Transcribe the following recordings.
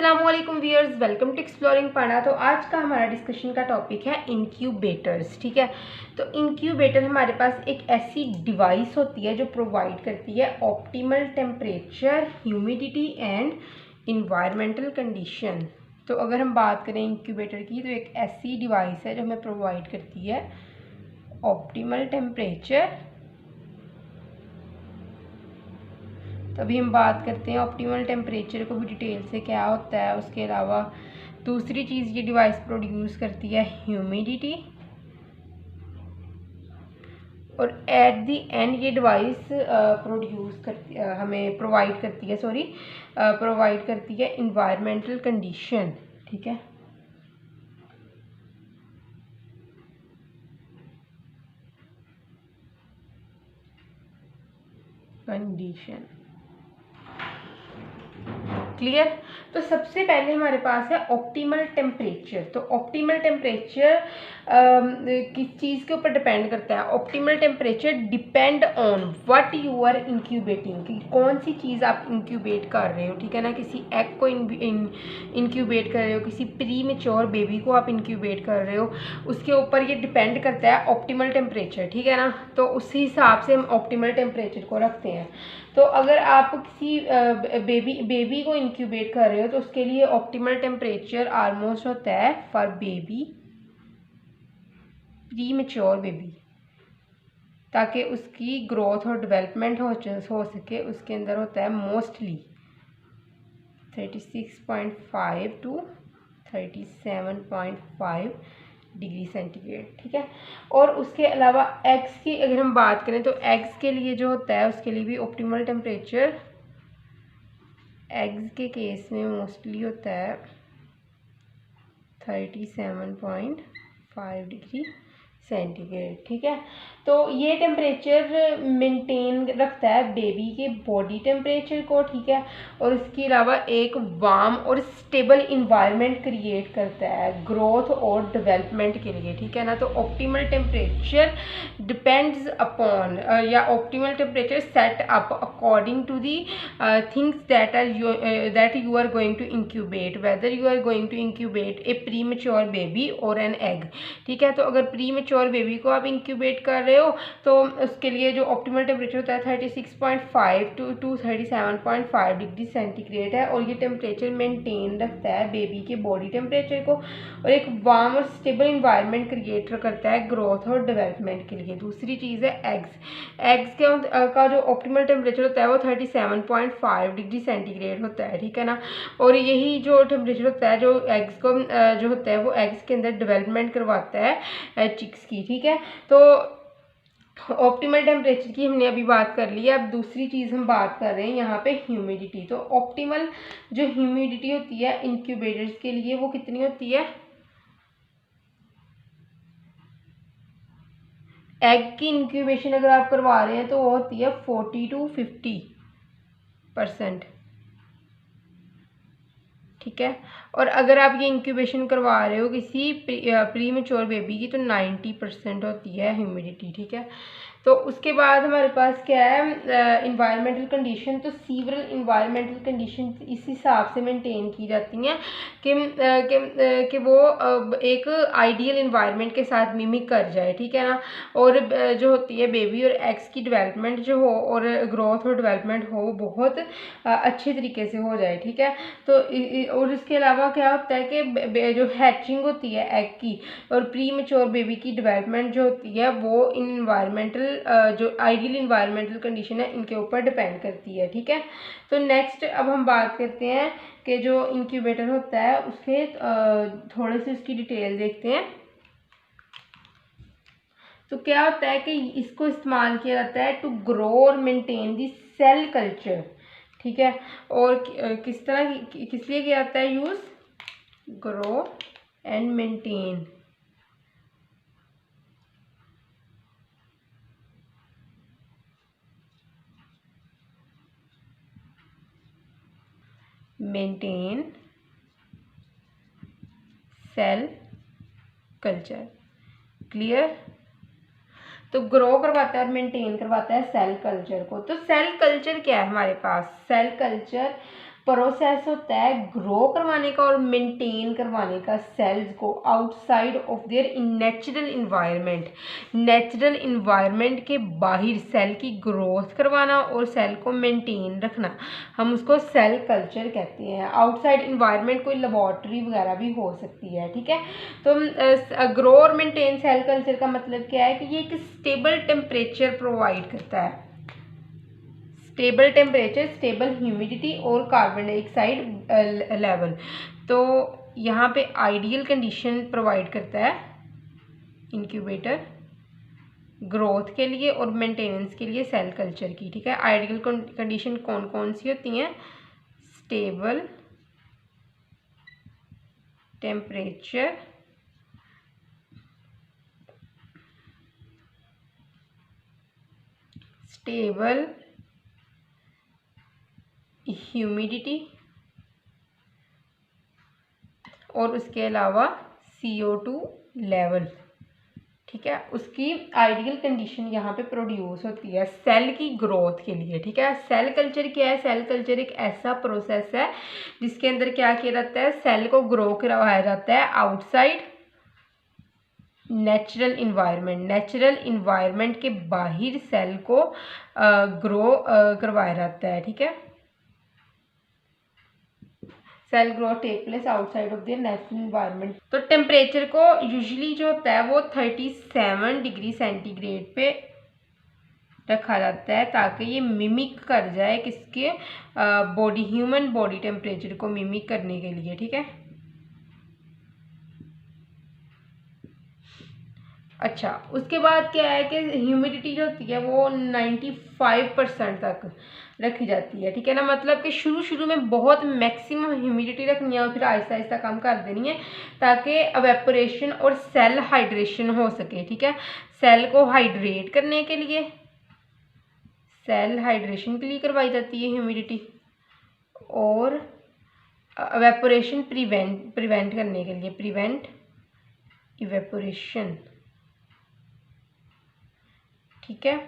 अस्सलाम वालेकुम viewers, welcome to exploring पढ़ा। तो आज का हमारा डिस्कशन का टॉपिक है इंक्यूबेटर्स। ठीक है, तो इंक्यूबेटर हमारे पास एक ऐसी डिवाइस होती है जो प्रोवाइड करती है optimal temperature, humidity and environmental condition. तो अगर हम बात करें इंक्यूबेटर की, तो एक ऐसी डिवाइस है जो हमें प्रोवाइड करती है ऑप्टिमल टेम्परेचर। तो अभी हम बात करते हैं ऑप्टिमल टेम्परेचर को भी डिटेल से क्या होता है। उसके अलावा दूसरी चीज़ ये डिवाइस प्रोड्यूस करती है ह्यूमिडिटी, और एट द एंड ये डिवाइस प्रोड्यूस करती हमें प्रोवाइड करती है प्रोवाइड करती है इन्वायरमेंटल कंडीशन। ठीक है, कंडीशन क्लियर। तो सबसे पहले हमारे पास है ऑप्टिमल टेम्परेचर। तो ऑप्टिमल टेम्परेचर किस चीज़ के ऊपर डिपेंड करता है? Optimal temperature depend on what you are incubating, कि कौन सी चीज़ आप इंक्यूबेट कर रहे हो। ठीक है ना, किसी एग को इंक्यूबेट कर रहे हो, किसी प्री मैच्योर बेबी को आप इंक्यूबेट कर रहे हो, उसके ऊपर ये डिपेंड करता है ऑप्टिमल टेम्परेचर। ठीक है ना, तो उसी हिसाब से हम ऑप्टिमल टेम्परेचर को रखते हैं। तो अगर आप किसी बेबी को इंक्यूबेट कर रहे हो तो उसके लिए ऑप्टिमल टेम्परेचर ऑलमोस्ट होता है for baby, pre mature baby, ताकि उसकी ग्रोथ और डेवलपमेंट हो सके। उसके अंदर होता है मोस्टली 36.5 टू 37.5 डिग्री सेंटीग्रेड। ठीक है, और उसके अलावा एग्स की अगर हम बात करें तो एग्स के लिए जो होता है उसके लिए भी ऑप्टिमल टेम्परेचर एग्स के केस में मोस्टली होता है 37.5 डिग्री सेंटीग्रेड। ठीक है, तो ये टेम्परेचर मेंटेन रखता है बेबी के बॉडी टेम्परेचर को। ठीक है, और इसके अलावा एक वार्म और स्टेबल इन्वायरमेंट क्रिएट करता है ग्रोथ और डेवलपमेंट के लिए। ठीक है ना, तो ऑप्टिमल टेम्परेचर डिपेंड्स अपॉन या optimal temperature set up according to the things that you are going to incubate, whether you are going to incubate a premature baby और एन एग। ठीक है, तो अगर प्री मैच्योर बेबी को आप incubate कर रहे हो तो उसके लिए जो ऑप्टिमल टेम्परेचर होता है 36.5 टू 37.5 डिग्री सेंटीग्रेड है, और ये टेम्परेचर मेंटेन रखता है बेबी के बॉडी टेम्परेचर को, और एक वार्म और स्टेबल इन्वायरमेंट क्रिएट करता है ग्रोथ और डेवलपमेंट के लिए। दूसरी चीज़ है एग्स का जो ऑप्टिमल टेम्परेचर होता है वो 37.5 डिग्री सेंटीग्रेड होता है। ठीक है ना, और यही जो टेम्परेचर होता है जो एग्स को जो होता है वो एग्स के अंदर डेवलपमेंट करवाता है चिक्स की। ठीक है, तो ऑप्टिमल टेम्परेचर की हमने अभी बात कर ली है। अब दूसरी चीज़ हम बात कर रहे हैं यहाँ पे ह्यूमिडिटी। तो ऑप्टिमल जो ह्यूमिडिटी होती है इंक्यूबेटर्स के लिए वो कितनी होती है? एग की इंक्यूबेशन अगर आप करवा रहे हैं तो वो होती है 40 to 50%। ठीक है, और अगर आप ये इंक्यूबेशन करवा रहे हो किसी प्री मैच्योर बेबी की तो 90% होती है ह्यूमिडिटी। ठीक है, तो उसके बाद हमारे पास क्या है इन्वायरमेंटल कंडीशन। तो सीवरल इन्वायरमेंटल कंडीशन इस हिसाब से मेंटेन की जाती हैं कि वो एक आइडियल इन्वायरमेंट के साथ मिमिक कर जाए। ठीक है ना, और जो होती है बेबी और एग्स की डेवलपमेंट जो हो और ग्रोथ और डेवलपमेंट हो वो बहुत अच्छे तरीके से हो जाए। ठीक है, तो और इसके अलावा क्या होता है कि जो हैचिंग होती है एग की और प्री मैच्योर बेबी की डेवलपमेंट जो होती है वो इन इन्वायरमेंटल जो आइडियल इन्वायरमेंटल कंडीशन है इनके ऊपर डिपेंड करती है। ठीक है, तो नेक्स्ट अब हम बात करते हैं कि जो इंक्यूबेटर होता है उसके थोड़े से उसकी डिटेल देखते हैं। तो क्या होता है कि इसको इस्तेमाल किया जाता है टू ग्रो और मेंटेन दी सेल कल्चर। ठीक है, और किस तरह किस लिए किया जाता है use? Grow and maintain cell culture. Clear, तो ग्रो करवाता है और मेंटेन करवाता है सेल कल्चर को। तो सेल कल्चर क्या है हमारे पास? सेल कल्चर प्रोसेस होता है ग्रो करवाने का और मेंटेन करवाने का सेल्स को outside of their natural environment. Natural environment के बाहर सेल की ग्रोथ करवाना और सेल को मेंटेन रखना, हम उसको सेल कल्चर कहते हैं। आउटसाइड इन्वायरमेंट कोई लेबॉर्ट्री वगैरह भी हो सकती है, ठीक है। तो ग्रो और मेंटेन सेल कल्चर का मतलब क्या है कि ये एक स्टेबल टेम्परेचर प्रोवाइड करता है, स्टेबल टेम्परेचर, स्टेबल ह्यूमिडिटी और कार्बन डाइऑक्साइड लेवल। तो यहाँ पे आइडियल कंडीशन प्रोवाइड करता है इंक्यूबेटर ग्रोथ के लिए और मेंटेनेंस के लिए सेल कल्चर की, ठीक है। आइडियल कंडीशन कौन कौन सी होती हैं? स्टेबल टेम्परेचर, स्टेबल ह्यूमिडिटी और उसके अलावा CO2 लेवल, ठीक है। उसकी आइडियल कंडीशन यहाँ पे प्रोड्यूस होती है सेल की ग्रोथ के लिए, ठीक है। सेल कल्चर क्या है? सेल कल्चर एक ऐसा प्रोसेस है जिसके अंदर क्या किया जाता है? सेल को ग्रो करवाया जाता है outside natural environment. Natural environment के बाहर सेल को ग्रो करवाया जाता है, ठीक है। Cell growth take place outside of their natural environment. तो टेम्परेचर को यूजुअली जो होता है वो 37 डिग्री सेंटीग्रेड पे रखा जाता है ताकि ये मिमिक कर जाए किसके बॉडी, ह्यूमन बॉडी टेम्परेचर को मिमिक करने के लिए, ठीक है। अच्छा, उसके बाद क्या है कि ह्यूमिडिटी जो होती है वो 95% तक रखी जाती है, ठीक है ना। मतलब कि शुरू में बहुत मैक्सिमम ह्यूमिडिटी रखनी है और फिर आहिस्ता आहिस्ता कम कर देनी है ताकि एवेपोरेशन और सेल हाइड्रेशन हो सके, ठीक है। सेल को हाइड्रेट करने के लिए, सेल हाइड्रेशन के लिए करवाई जाती है ह्यूमिडिटी, और एवेपोरेशन प्रिवेंट करने के लिए, प्रिवेंट इवेपोरेशन, ठीक है।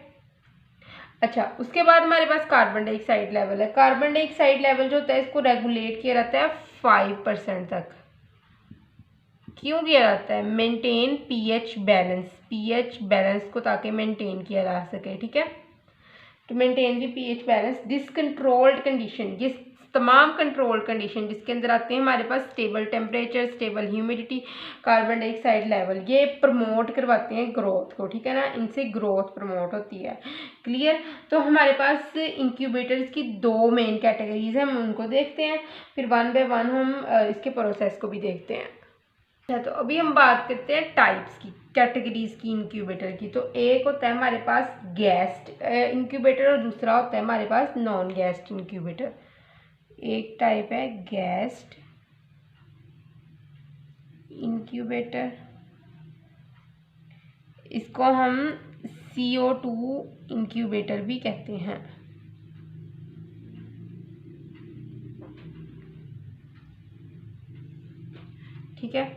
अच्छा, उसके बाद हमारे पास कार्बन डाइऑक्साइड लेवल है। कार्बन डाइऑक्साइड लेवल जो होता है इसको रेगुलेट किया जाता है 5% तक। क्यों किया जाता है? Maintain pH balance, pH balance को ताकि मेंटेन किया जा सके, ठीक है। To maintain the pH balance, this controlled condition, ये तमाम कंट्रोल कंडीशन जिसके अंदर आते हैं हमारे पास stable temperature, stable humidity, carbon dioxide level, ये प्रमोट करवाते हैं ग्रोथ को, ठीक है ना। इनसे ग्रोथ प्रमोट होती है। क्लियर? तो हमारे पास इंक्यूबेटर्स की दो मेन कैटेगरीज हैं, हम उनको देखते हैं, फिर वन बाय वन हम इसके प्रोसेस को भी देखते हैं। अच्छा, तो अभी हम बात करते हैं टाइप्स की, कैटेगरीज की इंक्यूबेटर की। तो एक होता है हमारे पास गैस्ड इंक्यूबेटर और दूसरा होता है हमारे पास नॉन गैस्ड इंक्यूबेटर। एक टाइप है गैस्ड इंक्यूबेटर, इसको हम CO2 इंक्यूबेटर भी कहते हैं, ठीक है।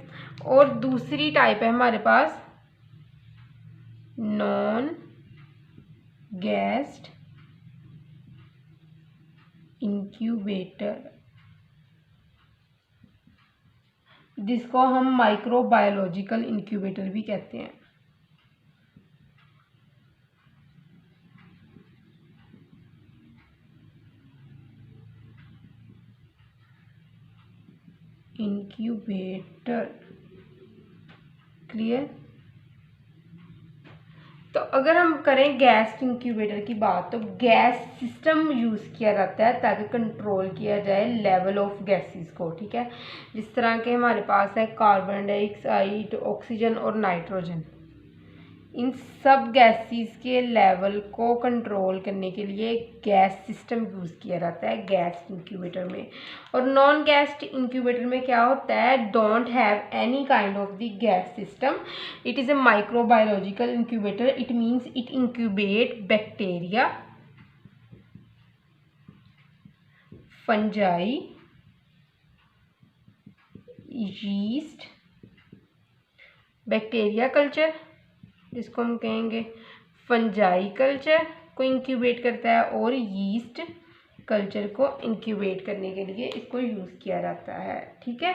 और दूसरी टाइप है हमारे पास नॉन गैस्ड इंक्यूबेटर, जिसको हम माइक्रोबायोलॉजिकल इंक्यूबेटर भी कहते हैं। Incubator, clear? तो अगर हम करें गैस इंक्यूबेटर की बात, तो गैस सिस्टम यूज़ किया जाता है ताकि कंट्रोल किया जाए लेवल ऑफ गैसेस को, ठीक है। जिस तरह के हमारे पास है कार्बन डाइऑक्साइड, ऑक्सीजन और नाइट्रोजन, इन सब गैसेस के लेवल को कंट्रोल करने के लिए गैस सिस्टम यूज़ किया जाता है गैस इंक्यूबेटर में। और नॉन गैस इंक्यूबेटर में क्या होता है? Don't have any kind of the gas system, it is a microbiological incubator, it means it incubate bacteria, fungi, yeast, bacteria culture जिसको हम कहेंगे फंजाई कल्चर को इंक्यूबेट करता है, और यीस्ट कल्चर को इंक्यूबेट करने के लिए इसको यूज़ किया जाता है। ठीक है,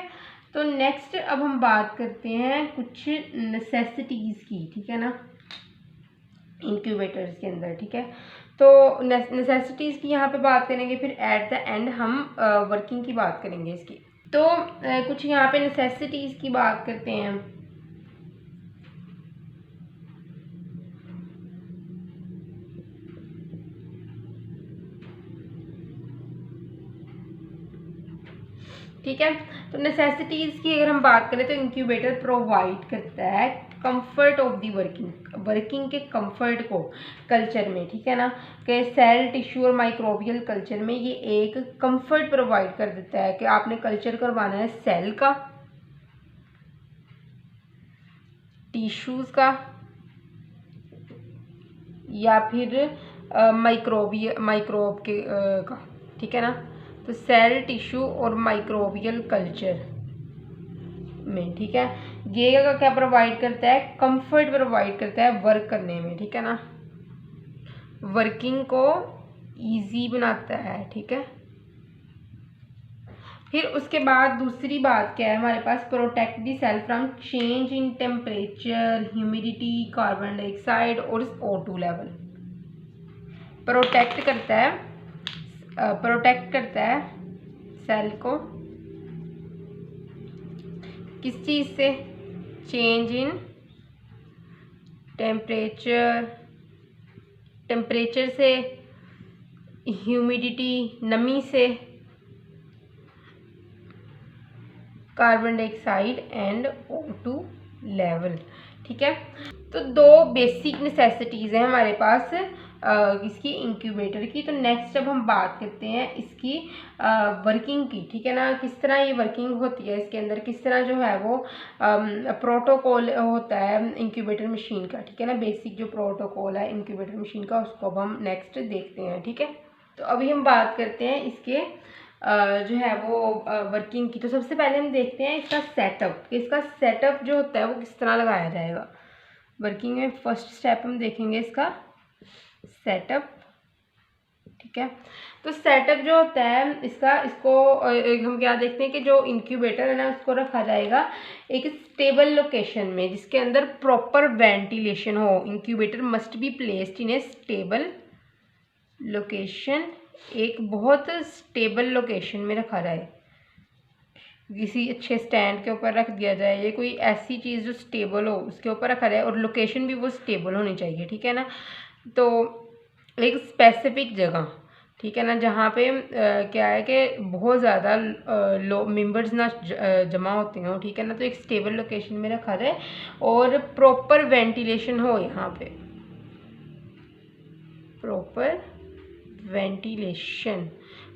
तो नेक्स्ट अब हम बात करते हैं कुछ नेसेसिटीज़ की। ठीक है ना, इंक्यूबेटर्स के अंदर। ठीक है, तो नेसेसिटीज़ की यहाँ पे बात करेंगे, फिर एट द एंड हम वर्किंग की बात करेंगे इसकी। तो कुछ यहाँ पे नेसेसिटीज़ की बात करते हैं हम। ठीक है, तो नेसेसिटीज़ की अगर हम बात करें तो इंक्यूबेटर प्रोवाइड करता है कंफर्ट ऑफ दी वर्किंग के कंफर्ट को कल्चर में। ठीक है ना, कि सेल टिश्यू और माइक्रोबियल कल्चर में ये एक कंफर्ट प्रोवाइड कर देता है कि आपने कल्चर करवाना है सेल का, टिश्यूज़ का या फिर माइक्रोब के का। ठीक है ना, तो सेल टिश्यू और माइक्रोबियल कल्चर में। ठीक है, ये क्या प्रोवाइड करता है, कंफर्ट प्रोवाइड करता है वर्क करने में। ठीक है ना, वर्किंग को इजी बनाता है। ठीक है, फिर उसके बाद दूसरी बात क्या है हमारे पास, protect the cell from change in temperature, humidity, carbon dioxide और O2 लेवल। प्रोटेक्ट करता है सेल को किस चीज़ से, चेंज इन टेम्परेचर से, ह्यूमिडिटी नमी से, carbon dioxide and O2 level. ठीक है, तो दो बेसिक नेसेसिटीज़ हैं हमारे पास इसकी इंक्यूबेटर की। तो नेक्स्ट अब हम बात करते हैं इसकी वर्किंग की। ठीक है ना, किस तरह ये वर्किंग होती है इसके अंदर, किस तरह जो है वो प्रोटोकॉल होता है इंक्यूबेटर मशीन का। ठीक है ना, बेसिक जो प्रोटोकॉल है इंक्यूबेटर मशीन का उसको अब हम नेक्स्ट देखते हैं। ठीक है, तो अभी हम बात करते हैं इसके जो है वो वर्किंग की। तो सबसे पहले हम देखते हैं इसका सेटअप, कि इसका सेटअप जो होता है वो किस तरह लगाया जाएगा वर्किंग में। फर्स्ट स्टेप हम देखेंगे इसका सेटअप। ठीक है, तो सेटअप जो होता है इसको हम क्या देखते हैं कि जो इंक्यूबेटर है ना उसको रखा जाएगा एक स्टेबल लोकेशन में जिसके अंदर प्रॉपर वेंटिलेशन हो। Incubator must be placed in A stable location, एक बहुत स्टेबल लोकेशन में रखा जाए, किसी अच्छे स्टैंड के ऊपर रख दिया जाए, ये कोई ऐसी चीज़ जो स्टेबल हो उसके ऊपर रखा जाए और लोकेशन भी वो स्टेबल होनी चाहिए। ठीक है ना, तो एक स्पेसिफिक जगह। ठीक है ना, जहाँ पे क्या है कि बहुत ज़्यादा लो मेंबर्स ना जमा होते हों। ठीक है ना, तो एक स्टेबल लोकेशन में रखा जाए और प्रॉपर वेंटिलेशन हो। यहाँ पे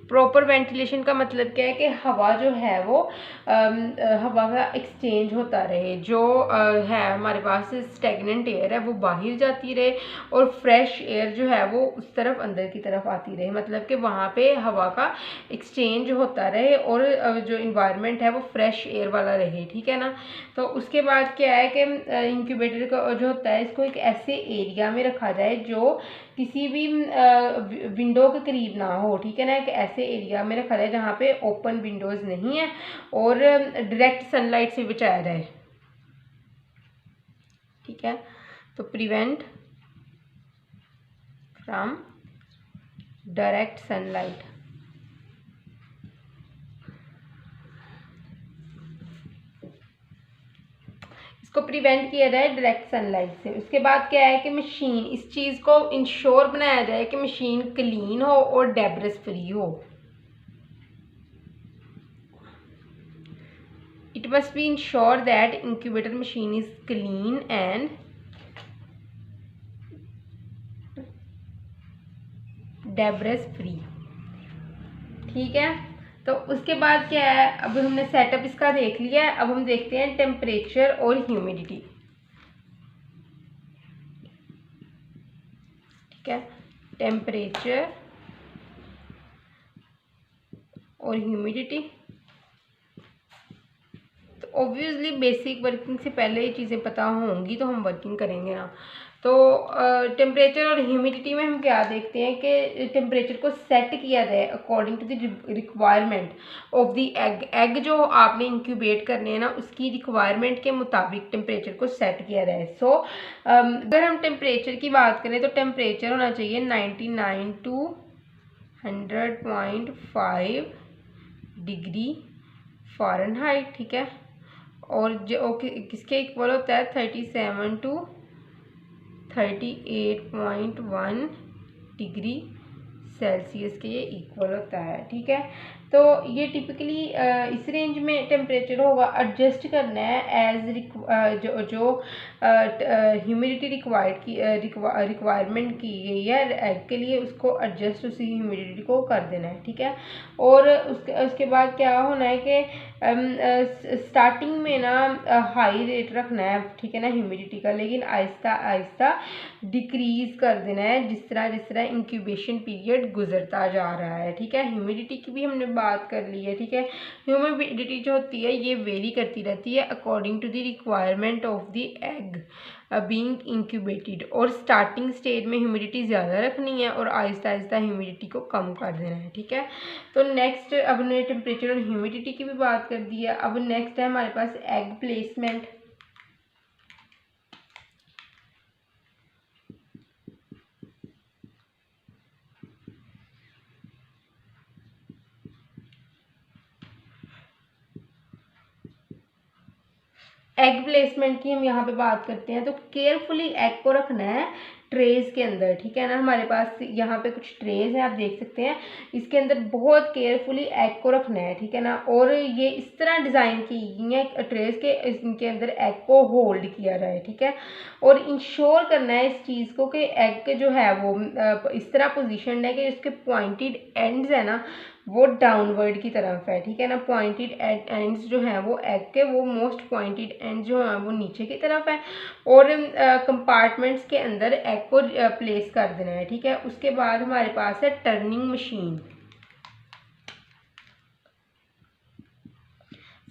प्रॉपर वेंटिलेशन का मतलब क्या है कि हवा जो है वो हवा का एक्सचेंज होता रहे, जो है हमारे पास स्टेगनेंट एयर है वो बाहर जाती रहे और फ्रेश एयर जो है वो उस तरफ अंदर की तरफ आती रहे, मतलब कि वहाँ पे हवा का एक्सचेंज होता रहे और जो इन्वायरमेंट है वो फ्रेश एयर वाला रहे। ठीक है ना, तो उसके बाद क्या है कि इंक्यूबेटर का जो होता है इसको एक ऐसे एरिया में रखा जाए जो किसी भी विंडो के करीब ना हो। ठीक है ना, एक ऐसे एरिया में रखा जाए जहाँ पे ओपन विंडोज़ नहीं है और डायरेक्ट सनलाइट से बचाया जाए। ठीक है, तो प्रिवेंट फ्रॉम डायरेक्ट सनलाइट। इसको प्रिवेंट किया जाए डायरेक्ट सनलाइट से। उसके बाद क्या है कि मशीन, इस चीज़ को इंश्योर बनाया जाए कि मशीन क्लीन हो और डेब्रिस फ्री हो। It must be ensure that incubator machine is clean and debris free. ठीक है, तो उसके बाद क्या है, अब हमने सेटअप इसका देख लिया है। अब हम देखते हैं टेम्परेचर और ह्यूमिडिटी। ठीक है, टेम्परेचर और ह्यूमिडिटी। तो ऑब्वियसली बेसिक वर्किंग से पहले ये चीज़ें पता होंगी तो हम वर्किंग करेंगे ना। तो तो टेम्परेचर और ह्यूमिडिटी में हम क्या देखते हैं कि टेम्परेचर को सेट किया जाए according to the requirement of the egg. Egg जो आपने इंक्यूबेट करने हैं ना, उसकी रिक्वायरमेंट के मुताबिक टेम्परेचर को सेट किया जाए। सो अगर हम टेम्परेचर की बात करें तो टेम्परेचर होना चाहिए 99 to 100.5 डिग्री फ़ारेनहाइट, ठीक है। और जो किसके इक्वल होता है 37 to 38.1 डिग्री सेल्सियस के ये इक्वल होता है, ठीक है। तो ये टिपिकली इस रेंज में टेम्परेचर होगा। एडजस्ट करना है एज जो ह्यूमिडिटी रिक्वायरमेंट की गई है एग के लिए, उसको एडजस्ट उसी ह्यूमिडिटी को कर देना है, ठीक है। और उसके बाद क्या होना है कि स्टार्टिंग में ना हाई रेट रखना है, ठीक है ना, ह्यूमिडिटी का, लेकिन आहिस्ता आहिस्ता डिक्रीज कर देना है जिस तरह इंक्यूबेशन पीरियड गुजरता जा रहा है, ठीक है। ह्यूमिडिटी की भी हमने बात कर ली है, ठीक है। ह्यूमिडिटी जो होती है ये वेरी करती रहती है according to the requirement of the egg being incubated. और स्टार्टिंग स्टेज में ह्यूमिडिटी ज़्यादा रखनी है और आहिस्ता आहिस्ता ह्यूमिडिटी को कम कर देना है, ठीक है। तो नेक्स्ट, अब हमने टेम्परेचर और ह्यूमिडिटी की भी बात कर दी है। अब नेक्स्ट है हमारे पास एग प्लेसमेंट। एग प्लेसमेंट की हम यहाँ पे बात करते हैं। तो केयरफुली एग को रखना है ट्रेज के अंदर, ठीक है ना। हमारे पास यहाँ पे कुछ ट्रेज हैं, आप देख सकते हैं। इसके अंदर बहुत केयरफुली एग को रखना है, ठीक है ना। और ये इस तरह डिज़ाइन की गई है ट्रेज के, इनके अंदर एग को होल्ड किया जाए, ठीक है। और इंश्योर करना है इस चीज़ को कि एग जो है वो इस तरह पोजिशन है कि इसके पॉइंटेड एंड्स है ना वो डाउनवर्ड की तरफ है, ठीक है ना। पॉइंटेड एंड्स जो हैं वो एग के, वो मोस्ट पॉइंटेड एंड जो हैं वो नीचे की तरफ है। और कंपार्टमेंट्स के अंदर एग को प्लेस कर देना है, ठीक है। उसके बाद हमारे पास है टर्निंग मशीन।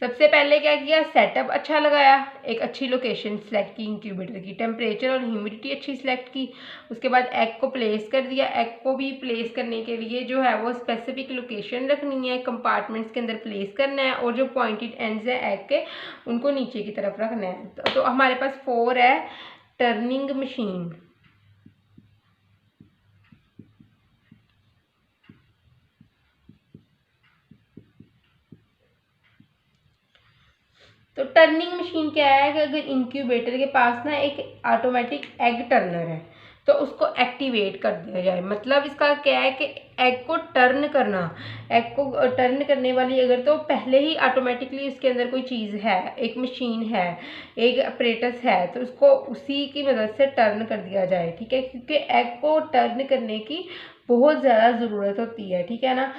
सबसे पहले क्या किया, सेटअप अच्छा लगाया, एक अच्छी लोकेशन सेलेक्ट की इंक्यूबेटर की, टेम्परेचर और ह्यूमिडिटी अच्छी सेलेक्ट की। उसके बाद एग को प्लेस कर दिया। एग को भी प्लेस करने के लिए जो है वो स्पेसिफिक लोकेशन रखनी है, कंपार्टमेंट्स के अंदर प्लेस करना है, और जो पॉइंटेड एंड्स है एग के उनको नीचे की तरफ रखना है। तो हमारे पास 4 है टर्निंग मशीन। तो टर्निंग मशीन क्या है कि अगर इंक्यूबेटर के पास ना एक ऑटोमेटिक एग टर्नर है तो उसको एक्टिवेट कर दिया जाए। मतलब इसका क्या है कि एग को टर्न करना, एग को टर्न करने वाली अगर तो पहले ही ऑटोमेटिकली उसके अंदर कोई चीज़ है, एक मशीन है, एक अपरेटस है, तो उसको उसी की मदद से टर्न कर दिया जाए, ठीक है। क्योंकि एग को टर्न करने की बहुत ज़्यादा ज़रूरत होती है, ठीक है ना।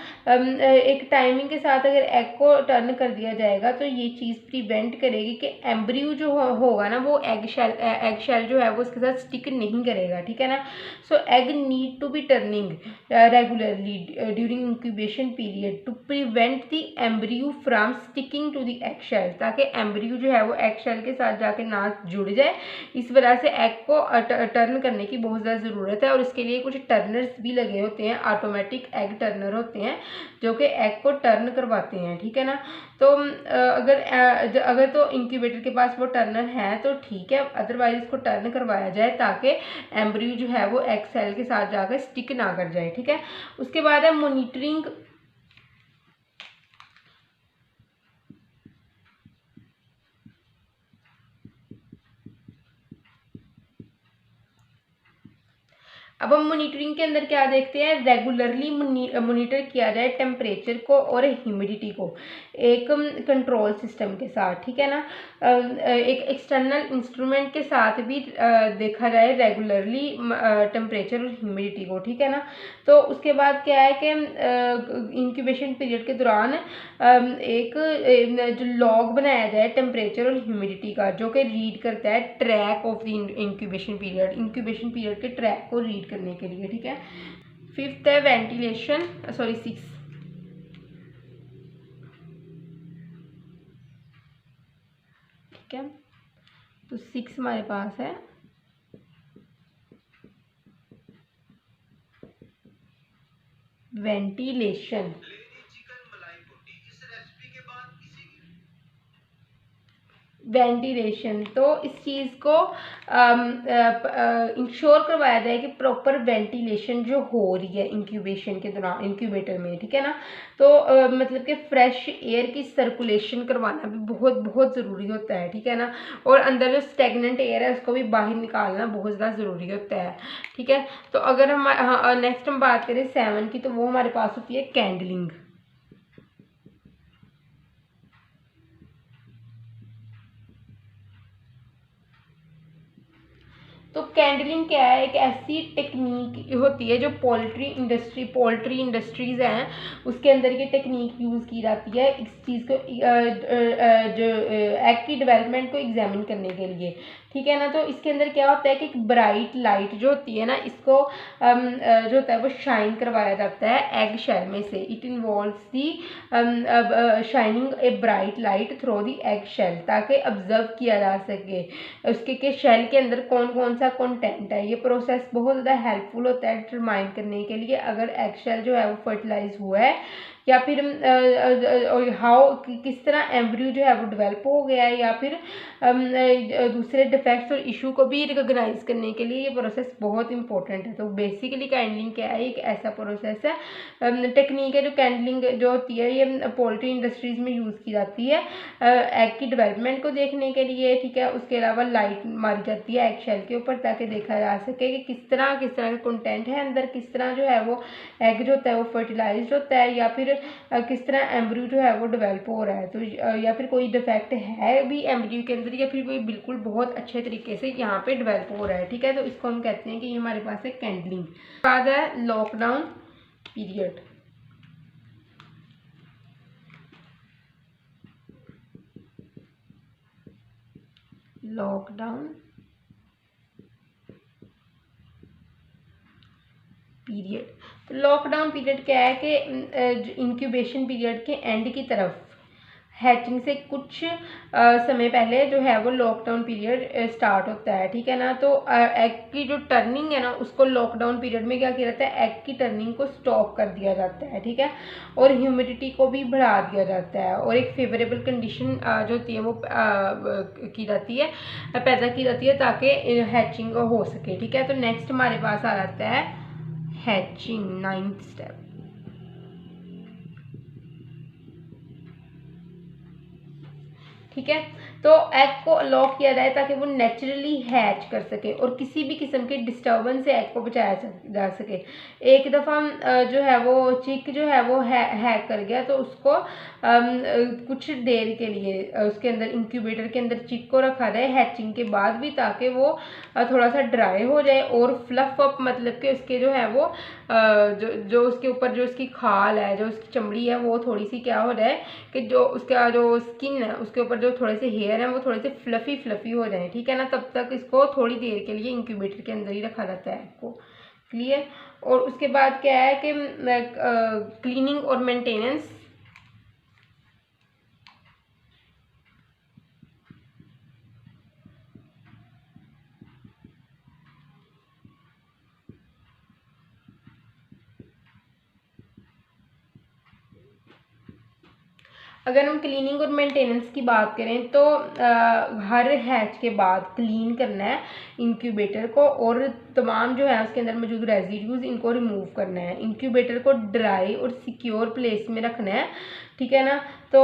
एक टाइमिंग के साथ अगर एग को टर्न कर दिया जाएगा तो ये चीज़ प्रिवेंट करेगी कि एम्ब्रियो जो होगा ना वो एग शेल जो है वो उसके साथ स्टिक नहीं करेगा, ठीक है ना। So egg need to be turning regularly during incubation period to prevent the embryo from sticking to the egg shell, ताकि एम्ब्रियो जो है वो एग शेल के साथ जाके ना जुड़ जाए। इस वजह से एग को टर्न करने की बहुत ज़्यादा ज़रूरत है, और इसके लिए कुछ टर्नर्स भी लगे होते हैं, ऑटोमेटिक एग टर्नर होते हैं जो कि एग को टर्न करवाते हैं, ठीक है ना। तो अगर तो इंक्यूबेटर के पास वो टर्नर है तो ठीक है, अदरवाइज इसको टर्न करवाया जाए ताकि एम्ब्रियो जो है वो एग सेल के साथ जाकर स्टिक ना कर जाए, ठीक है। उसके बाद है मॉनिटरिंग। अब हम मॉनिटरिंग के अंदर क्या देखते हैं, रेगुलरली मॉनिटर किया जाए टेम्परेचर को और ह्यूमिडिटी को एक कंट्रोल सिस्टम के साथ, ठीक है ना। एक एक्सटर्नल इंस्ट्रूमेंट के साथ भी देखा जाए रेगुलरली टेम्परेचर और ह्यूमिडिटी को, ठीक है ना। तो उसके बाद क्या है कि इंक्यूबेशन पीरियड के दौरान एक जो लॉग बनाया जाए टेम्परेचर और ह्यूमिडिटी का, जो कि रीड करता है track of the incubation period के ट्रैक को रीड करने के लिए, ठीक है। 5th है वेंटिलेशन, 6, ठीक है। तो 6 हमारे पास है वेंटिलेशन। वेंटिलेशन तो इस चीज़ को इंश्योर करवाया जाए कि प्रॉपर वेंटिलेशन जो हो रही है इंक्यूबेशन के दौरान इंक्यूबेटर में, ठीक है ना। तो मतलब कि फ्रेश एयर की सर्कुलेशन करवाना भी बहुत बहुत ज़रूरी होता है, ठीक है ना। और अंदर जो स्टेगनेंट एयर है उसको भी बाहर निकालना बहुत ज़्यादा ज़रूरी होता है, ठीक है। तो अगर हम नेक्स्ट हम बात करें 7 की, तो वो हमारे पास होती है कैंडलिंग। तो कैंडलिंग क्या है, एक ऐसी टेक्निक होती है जो पोल्ट्री इंडस्ट्रीज़ हैं उसके अंदर ये टेक्निक यूज़ की जाती है इस चीज़ को जो एग की डेवलपमेंट को एग्जामिन करने के लिए, ठीक है ना। तो इसके अंदर क्या होता है कि एक ब्राइट लाइट जो होती है ना, इसको जो होता है वो शाइन करवाया जाता है एग शेल में से। It involves the shining a bright light through the egg shell, ताकि ऑब्जर्व किया जा सके उसके के शेल के अंदर कौन कौन सा कंटेंट है। ये प्रोसेस बहुत ज़्यादा हेल्पफुल होता है डिटरमाइन करने के लिए अगर एग शेल जो है वो फर्टिलाइज हुआ है या फिर हाउ किस तरह एम्ब्रियो जो है वो डेवलप हो गया है, या फिर दूसरे डिफेक्ट्स और इशू को भी रिकॉग्नाइज करने के लिए ये प्रोसेस बहुत इंपॉर्टेंट है। तो बेसिकली कैंडलिंग क्या है, एक ऐसा प्रोसेस है, टेक्निक है जो कैंडलिंग जो होती है ये पोल्ट्री इंडस्ट्रीज़ में यूज़ की जाती है एग की डेवलपमेंट को देखने के लिए, ठीक है। उसके अलावा लाइट मारी जाती है एग शेल के ऊपर ताकि देखा जा सके कि किस तरह का कंटेंट है अंदर, किस तरह जो है वो एग जो होता है वो फर्टिलाइज होता है, या फिर किस तरह एम्ब्रियो जो है वो डेवलप हो रहा है। तो या फिर कोई डिफेक्ट है भी एम्ब्रियो के अंदर, या फिर कोई बिल्कुल बहुत अच्छे तरीके से यहाँ पे डेवलप हो रहा है, ठीक है। तो इसको हम कहते हैं कि ये हमारे पास है कैंडलिंग। बाद है लॉकडाउन पीरियड। लॉकडाउन पीरियड, तो लॉकडाउन पीरियड क्या है कि इंक्यूबेशन पीरियड के एंड की तरफ हैचिंग से कुछ समय पहले जो है वो लॉकडाउन पीरियड स्टार्ट होता है, ठीक है ना। तो एग की जो टर्निंग है ना उसको लॉकडाउन पीरियड में क्या किया जाता है, एग की टर्निंग को स्टॉप कर दिया जाता है, ठीक है। और ह्यूमिडिटी को भी बढ़ा दिया जाता है और एक फेवरेबल कंडीशन जो होती है वो की जाती है, पैदा की जाती है ताकि हैचिंग हो सके, ठीक है। तो नेक्स्ट हमारे पास आ जाता है हैचिंग, 9th स्टेप। ठीक है, तो एग को लॉक किया जाए ताकि वो नेचुरली हैच कर सके और किसी भी किस्म के डिस्टर्बेंस से एग को बचाया जा सके। एक दफ़ा जो है वो चिक जो है वो हैक कर गया तो उसको कुछ देर के लिए उसके अंदर इंक्यूबेटर के अंदर चिक को रखा जाए हैचिंग के बाद भी, ताकि वो थोड़ा सा ड्राई हो जाए और फ्लफ अप, मतलब कि उसके जो है वो जो उसके ऊपर जो उसकी खाल है, जो उसकी चमड़ी है, वो थोड़ी सी क्या हो जाए कि जो उसका जो स्किन है उसके ऊपर जो थोड़े से हेयर हैं वो थोड़े से फ्लफी हो जाए, ठीक है ना। तब तक इसको थोड़ी देर के लिए इंक्यूबेटर के अंदर ही रखा जाता है को, क्लियर। और उसके बाद क्या है कि क्लीनिंग और मेंटेनेंस। अगर हम क्लीनिंग और मेंटेनेंस की बात करें तो हर हैच के बाद क्लीन करना है इंक्यूबेटर को और तमाम जो है उसके अंदर मौजूद रेजिड्यूज इनको रिमूव करना है। इंक्यूबेटर को ड्राई और सिक्योर प्लेस में रखना है, ठीक है ना। तो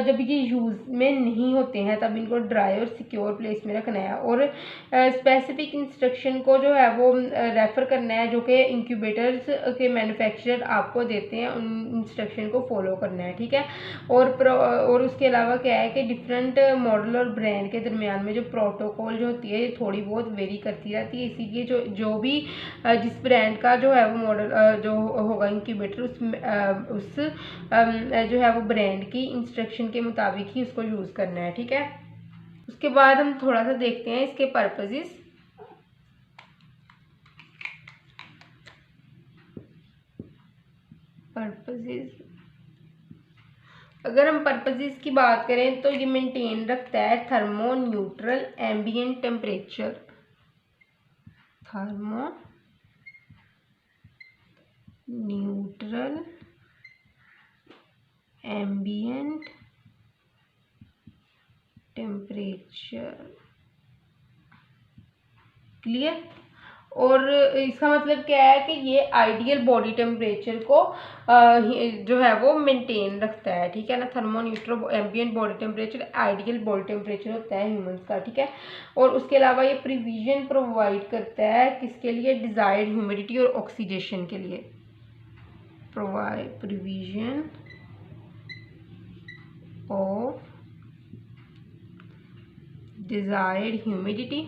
जब ये यूज़ में नहीं होते हैं तब इनको ड्राई और सिक्योर प्लेस में रखना है और स्पेसिफिक इंस्ट्रक्शन को जो है वो रेफ़र करना है जो कि इंक्यूबेटर्स के मैन्युफैक्चरर आपको देते हैं, उन इंस्ट्रक्शन को फॉलो करना है, ठीक है। और उसके अलावा क्या है कि डिफरेंट मॉडल और ब्रांड के दरमियान में जो प्रोटोकॉल जो होती है ये थोड़ी बहुत वेरी करती रहती है, इसीलिए जो भी जिस ब्रांड का जो है वो मॉडल जो होगा इंक्यूबेटर उस जो है वो ब्रांड की इंस्ट्रक्शन के मुताबिक ही उसको यूज़ करना है, ठीक है। उसके बाद हम थोड़ा सा देखते हैं इसके पर्पसेस। अगर हम पर्पसेस की बात करें तो ये मेंटेन रखता है thermo neutral ambient temperature, thermo neutral ambient temperature. Clear. और इसका मतलब क्या है कि ये आइडियल बॉडी टेम्परेचर को जो है वो मेंटेन रखता है, ठीक है ना। Thermoneutral ambient body temperature ideal body temperature होता है ह्यूमंस का, ठीक है। और उसके अलावा ये प्रिविजन प्रोवाइड करता है किसके लिए, डिजायर्ड ह्यूमिडिटी और ऑक्सीडेशन के लिए। Provide provision of desired humidity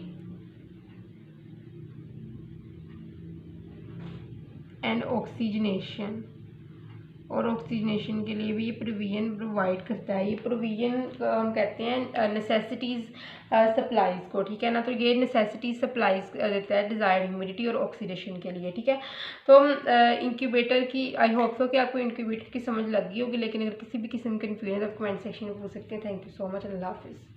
and oxygenation, और ऑक्सीजनेशन के लिए भी ये प्रोविजन प्रोवाइड करता है। ये प्रोविजन हम कहते हैं नेसेसिटीज़ सप्लाईज को, ठीक है ना। तो ये नेसेसिटीज सप्लाईज देता है डिज़ायर्ड ह्यूमिडिटी और ऑक्सीडेशन के लिए, ठीक है। तो इंक्यूबेटर की आई होप सो कि आपको इंक्यूबेटर की समझ लग गई होगी, लेकिन अगर किसी भी किस्म की कन्फ्यूजन आप कमेंट सेक्शन में पूछ सकते हैं। थैंक यू सो मच, अल्लाह हाफिज़।